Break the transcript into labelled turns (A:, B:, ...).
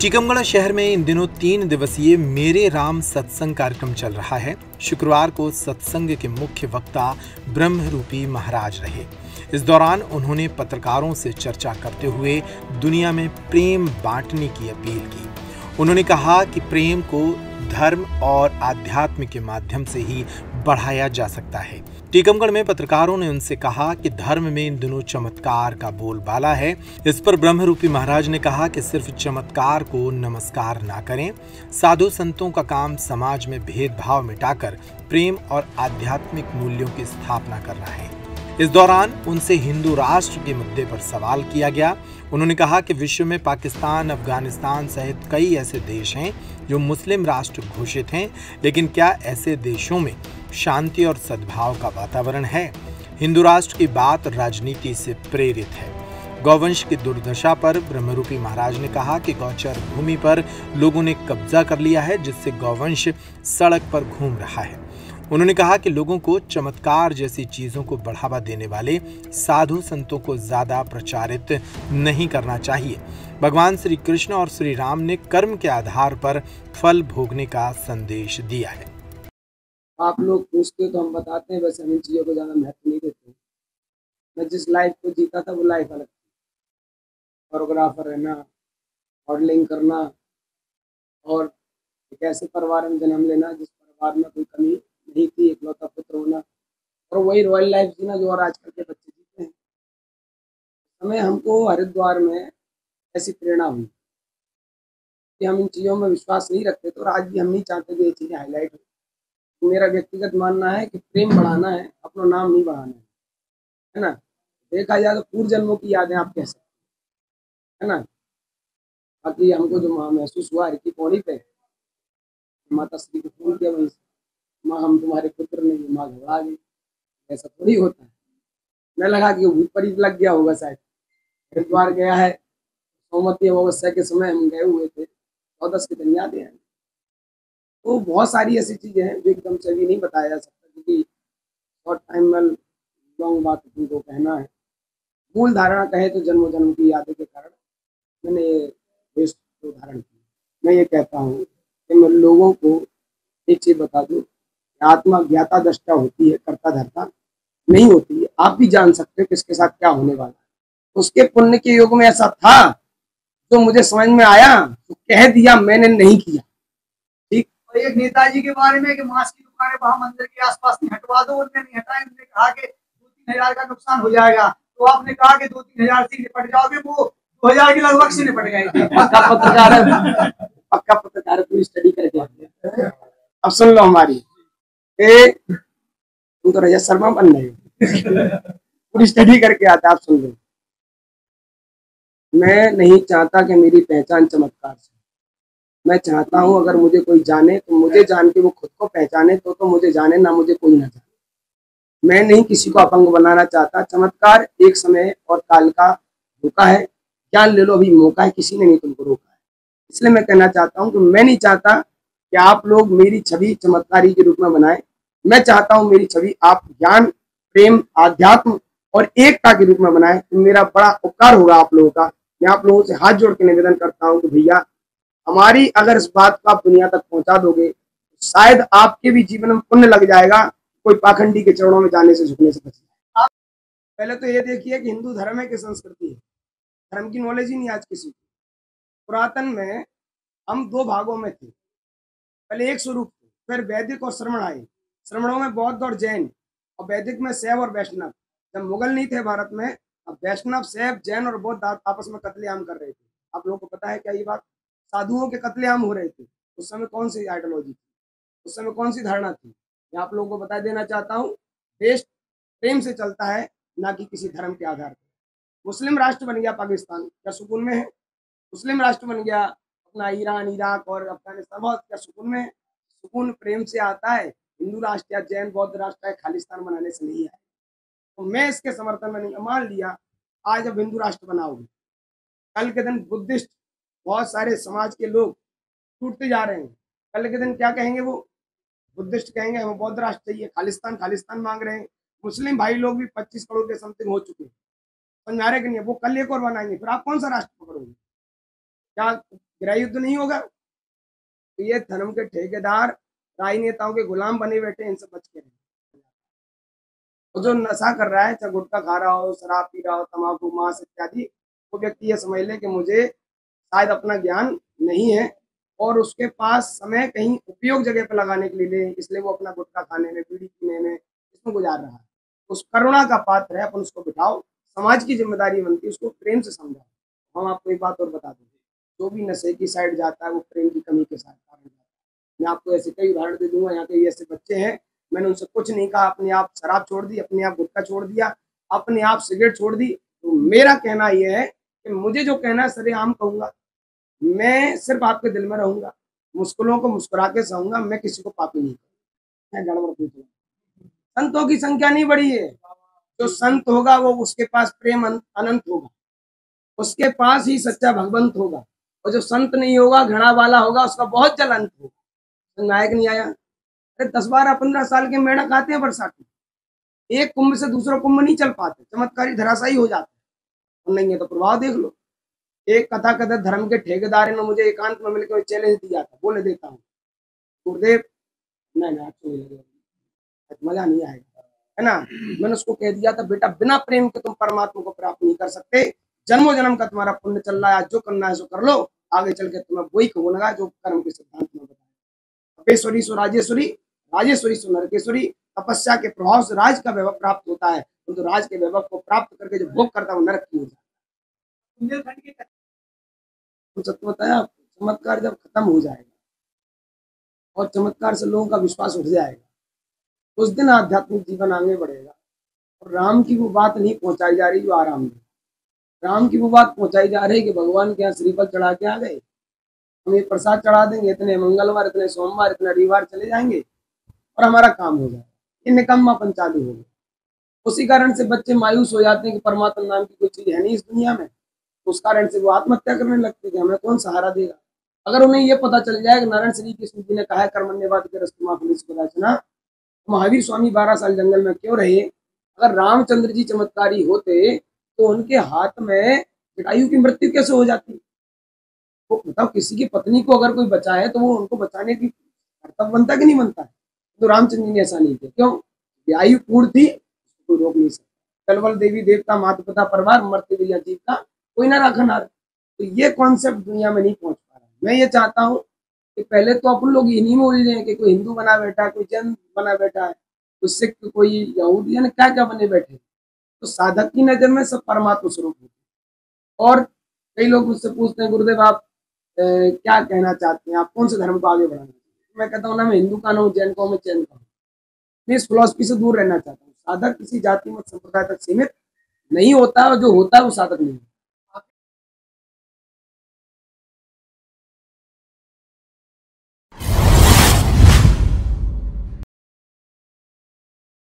A: टीकमगढ़ शहर में इन दिनों 3 दिवसीय मेरे राम सत्संग कार्यक्रम चल रहा है। शुक्रवार को सत्संग के मुख्य वक्ता ब्रह्मरूपी महाराज रहे। इस दौरान उन्होंने पत्रकारों से चर्चा करते हुए दुनिया में प्रेम बांटने की अपील की। उन्होंने कहा कि प्रेम को धर्म और आध्यात्म के माध्यम से ही बढ़ाया जा सकता है। टीकमगढ़ में पत्रकारों ने उनसे कहा कि धर्म में इन दिनों चमत्कार का बोलबाला है। इस पर ब्रह्मरूपी महाराज ने कहा कि सिर्फ चमत्कार को नमस्कार ना करें। साधु संतों का काम समाज में भेदभाव मिटाकर प्रेम और आध्यात्मिक मूल्यों की स्थापना करना है। इस दौरान उनसे हिंदू राष्ट्र के मुद्दे पर सवाल किया गया। उन्होंने कहा कि विश्व में पाकिस्तान, अफगानिस्तान सहित कई ऐसे देश हैं जो मुस्लिम राष्ट्र घोषित हैं, लेकिन क्या ऐसे देशों में शांति और सद्भाव का वातावरण है? हिंदू राष्ट्र की बात राजनीति से प्रेरित है। गौवंश की दुर्दशा पर ब्रह्मरूपी महाराज ने कहा कि गौचर भूमि पर लोगों ने कब्जा कर लिया है, जिससे गौवंश सड़क पर घूम रहा है। उन्होंने कहा कि लोगों को चमत्कार जैसी चीजों को बढ़ावा देने वाले साधु संतों को ज्यादा प्रचारित नहीं करना चाहिए। भगवान श्री कृष्ण और श्री राम ने कर्म के आधार पर फल भोगने का संदेश दिया है।
B: आप लोग पूछते हो तो हम बताते हैं, वैसे हम इन चीज़ों को ज़्यादा महत्व नहीं देते। मैं जिस लाइफ को जीता था वो लाइफ अलग थी। फोटोग्राफर रहना, मॉडलिंग करना और एक ऐसे परिवार में जन्म लेना जिस परिवार में कोई कमी नहीं थी, इकलौता पुत्र होना और वही रॉयल लाइफ जीना जो और आजकल के बच्चे जीते हैं। हमें हमको हरिद्वार में ऐसी प्रेरणा हुई कि हम इन चीज़ों में विश्वास नहीं रखते तो आज भी हम नहीं चाहते कि ये चीज़ें हाईलाइट हो। तो मेरा व्यक्तिगत मानना है कि प्रेम बढ़ाना है, अपना नाम नहीं बढ़ाना है ना। देखा जाए तो पूर्व जन्मों की यादें आप कह सकते है ना। बाकी हमको जो महसूस हुआ हर की पौड़ी पे माता श्री को फोन किया, वही माँ हम तुम्हारे पुत्र ने, माँ घबरा गई। ऐसा थोड़ी होता है। मैं लगा कि भूत परी लग गया होगा शायद। हरिद्वार गया है, सोमवती अमावस्या के समय हम गए हुए थे, 14 के दिन यादें हैं। तो बहुत सारी ऐसी चीज़ें हैं जो एकदम से भी नहीं बताया जा सकता, क्योंकि शॉर्ट टाइम में लॉन्ग बात तुमको कहना है। मूल धारणा कहे तो जन्म जन्म की यादें के कारण मैंने ये वेश को धारण किया। मैं ये कहता हूँ कि मैं लोगों को एक चीज़ बता दूँ, आत्मा ज्ञाता दृष्टा होती है, कर्ता धर्ता नहीं होती है। आप भी जान सकते हो किसके साथ क्या होने वाला है। उसके पुण्य के युग में ऐसा था जो मुझे समझ में आया तो कह दिया, मैंने नहीं किया। ठीक।
C: और एक नेताजी के बारे में कि मांस की दुकानें वहां मंदिर के आसपास नहीं हटवा दो, उन्होंने नहीं हटाई। उन्होंने कहा कि 2-3 हजार का नुकसान हो जाएगा। तो आपने कहा कि 2-3 हजार से निपट जाओगे, वो 2000 के लगभग से निपट गए थे।
B: पक्का पत्रकार है, पक्का पत्रकार पूरी स्टडी करके। अब सुन लो हमारी, तुम तो रजत शर्मा बन रहे हो। पूरी स्टडी करके आता। आप सुन लो, मैं नहीं चाहता कि मेरी पहचान चमत्कार से। मैं चाहता हूं अगर मुझे कोई जाने तो मुझे जान के वो खुद को पहचाने, तो मुझे जाने, ना मुझे कोई ना जाने। मैं नहीं किसी को अपंग बनाना चाहता। चमत्कार एक समय और काल का धोखा है। ज्ञान ले लो, अभी मौका है, किसी ने नहीं तुमको रोका है। इसलिए मैं कहना चाहता हूँ कि मैं नहीं चाहता कि आप लोग मेरी छवि चमत्कारी के रूप में बनाएं। मैं चाहता हूं मेरी छवि आप ज्ञान, प्रेम, आध्यात्म और एकता के रूप में बनाएं। तो मेरा बड़ा उपकार होगा आप लोगों का। मैं आप लोगों से हाथ जोड़ के निवेदन करता हूं कि भैया हमारी अगर इस बात को आप दुनिया तक पहुंचा दोगे तो शायद आपके भी जीवन में पुण्य लग जाएगा। कोई पाखंडी के चरणों में जाने से, झुकने से बच जाए। पहले तो ये देखिए कि हिंदू धर्म है कि संस्कृति है। धर्म की नॉलेज ही नहीं आज किसी को। पुरातन में हम 2 भागों में थे। पहले एक स्वरूप थे, फिर वैदिक और श्रमण आए। श्रमणों में बौद्ध और जैन, और वैदिक में शैव और वैष्णव। जब मुगल नहीं थे भारत में, अब वैष्णव, शैव, जैन और बौद्ध आपस में कत्लेआम कर रहे थे। आप लोगों को पता है क्या ये बात? साधुओं के कत्लेआम हो रहे थे। उस समय कौन सी आइडियोलॉजी थी, उस समय कौन सी धारणा थी? मैं आप लोगों को बता देना चाहता हूँ, देश प्रेम से चलता है, ना कि किसी धर्म के आधार पर। मुस्लिम राष्ट्र बन गया पाकिस्तान, क्या सुकून में है? मुस्लिम राष्ट्र बन गया अपना ईरान, इराक और अफगानिस्तान, बहुत क्या सुकून में है? सुकून प्रेम से आता है। हिंदू राष्ट्र या जैन बौद्ध राष्ट्र है खालिस्तान बनाने से नहीं है। तो मैं इसके समर्थन में नहीं। मान लिया आज अब हिंदू राष्ट्र बनाओगे, कल के दिन बुद्धिस्ट बहुत सारे समाज के लोग टूटते जा रहे हैं। कल के दिन क्या कहेंगे? वो बुद्धिस्ट कहेंगे हमें बौद्ध राष्ट्र चाहिए, खालिस्तान खालिस्तान मांग रहे हैं। मुस्लिम भाई लोग भी 25 करोड़ के समथिंग हो चुके हैं, समझा रहे कि नहीं? वो कल एक और बनाएंगे, फिर आप कौन सा राष्ट्र पकड़ोगे? क्या गृह युद्ध नहीं होगा। तो ये धर्म के ठेकेदार राजनेताओं के गुलाम बने बैठे, इनसे बच के रहें। और जो नशा कर रहा है, चाहे गुटखा खा रहा हो, शराब पी रहा हो, तम्बाकू, मांस इत्यादि, वो व्यक्ति ये समझ ले कि मुझे शायद अपना ज्ञान नहीं है और उसके पास समय कहीं उपयोग जगह पर लगाने के लिए, इसलिए वो अपना गुटखा खाने में, बीड़ी पीने में, इसमें गुजार रहा है। उस करुणा का पात्र है, अपन उसको बिठाओ, समाज की जिम्मेदारी बनती है उसको प्रेम से समझाओ। हम आपको एक बात और बता देंगे, जो भी नशे की साइड जाता है वो प्रेम की कमी के साथ कारण जाता है। मैं आपको ऐसे कई उदाहरण दे दूंगा, यहाँ के ऐसे बच्चे हैं, मैंने उनसे कुछ नहीं कहा, अपने आप शराब छोड़ दी, अपने आप गुटखा छोड़ दिया, अपने आप सिगरेट छोड़ दी। तो मेरा कहना यह है कि मुझे जो कहना है सरेआम कहूंगा, मैं सिर्फ आपके दिल में रहूंगा, मुश्किलों को मुस्कुरा के सहूंगा, मैं किसी को पापी नहीं करूंगा। गड़बड़ पूछूंगा, संतों की संख्या नहीं बढ़ी है, जो संत होगा वो उसके पास प्रेम अनंत होगा, उसके पास ही सच्चा भगवंत होगा। और जो संत नहीं होगा, घृणा वाला होगा, उसका बहुत जल अंत होगा। नायक नहीं आया, अरे 10-12-15 साल के मेढक आते हैं बरसात में, एक कुंभ से दूसरा कुंभ नहीं चल पाते, चमत्कारी धराशायी हो जाते हैं। और नहीं है तो प्रभाव देख लो। एक कथा कथित धर्म के ठेकेदार ने मुझे एकांत में मिलकर चैलेंज दिया था, बोले देता हूँ गुरुदेव, नहीं मजा नहीं आएगा, है ना। मैंने उसको कह दिया था, बेटा बिना प्रेम के तुम परमात्मा को प्राप्त नहीं कर सकते। जन्मों जन्म का तुम्हारा पुण्य चल रहा है, आज जो करना है सो कर लो, आगे चल के तुम्हें वही कहूंगा जो कर्म के सिद्धांत में बताया। तपेश्वरी सो राजेश्वरी, राजेश्वरी सो नरकेश्वरी। तपस्या के प्रभाव से राज का वैभव प्राप्त होता है, तो राज के वैभव को प्राप्त करके जो भोग करता है वो नरक की हो जाता है। सत्य बताया, चमत्कार जब खत्म हो जाएगा और चमत्कार से लोगों का विश्वास उठ जाएगा, उस दिन आध्यात्मिक जीवन आगे बढ़ेगा। और राम की वो बात नहीं पहुंचाई जा रही जो आराम में, राम की वो बात पहुंचाई जा रही कि भगवान के यहाँ श्रीफल चढ़ा के आ गए, हम ये प्रसाद चढ़ा देंगे, इतने मंगलवार, इतने सोमवार, इतने रविवार चले जाएंगे और हमारा काम हो जाएगा। ये निकम्मापन चालू हो गया। उसी कारण से बच्चे मायूस हो जाते हैं कि परमात्मा नाम की कोई चीज है नहीं इस दुनिया में, उस कारण से वो आत्महत्या करने लगते हैं कि हमें कौन सहारा देगा। अगर उन्हें ये पता चल जाए कि नारायण श्री कृष्ण जी ने कहा है कर्मण्यवाद के रस्तुमा पुलिस को रचना, महावीर स्वामी 12 साल जंगल में क्यों रहे? अगर रामचंद्र जी चमत्कारी होते तो उनके हाथ में जटायु की मृत्यु कैसे हो जाती? वो बताओ, किसी की पत्नी को अगर कोई बचाए तो वो उनको बचाने की कर्तव्य बनता कि नहीं बनता है? तो रामचंद्र जी ने ऐसा नहीं किया। क्यों? आयु पूर्ण थी, कोई रोक नहीं सकता। कलवल देवी देवता माता पिता परिवार मरते हुए जीव का कोई ना राखा ना। तो ये कॉन्सेप्ट दुनिया में नहीं पहुंच पा रहा। मैं ये चाहता हूँ कि पहले तो अपन लोग इन्हीं में उलझे हैं कि कोई हिंदू बना बैठा है, कोई जैन बना बैठा है, कोई सिख, कोई यहूदी, यानी क्या क्या बने बैठे। तो साधक की नजर में सब परमात्मा स्वरूप होते हैं। और कई लोग मुझसे पूछते हैं, गुरुदेव आप क्या कहना चाहते हैं, आप कौन से धर्म को आगे बढ़ाना चाहते हैं? मैं कहता हूँ ना मैं हिंदू का ना हूँ, जैन का हूँ, मैं चैन का हूँ। मैं इस फिलॉसफी से दूर रहना चाहता हूँ। साधक किसी जाति मत संप्रदाय तक सीमित नहीं होता, और जो होता है वो साधक नहीं होता।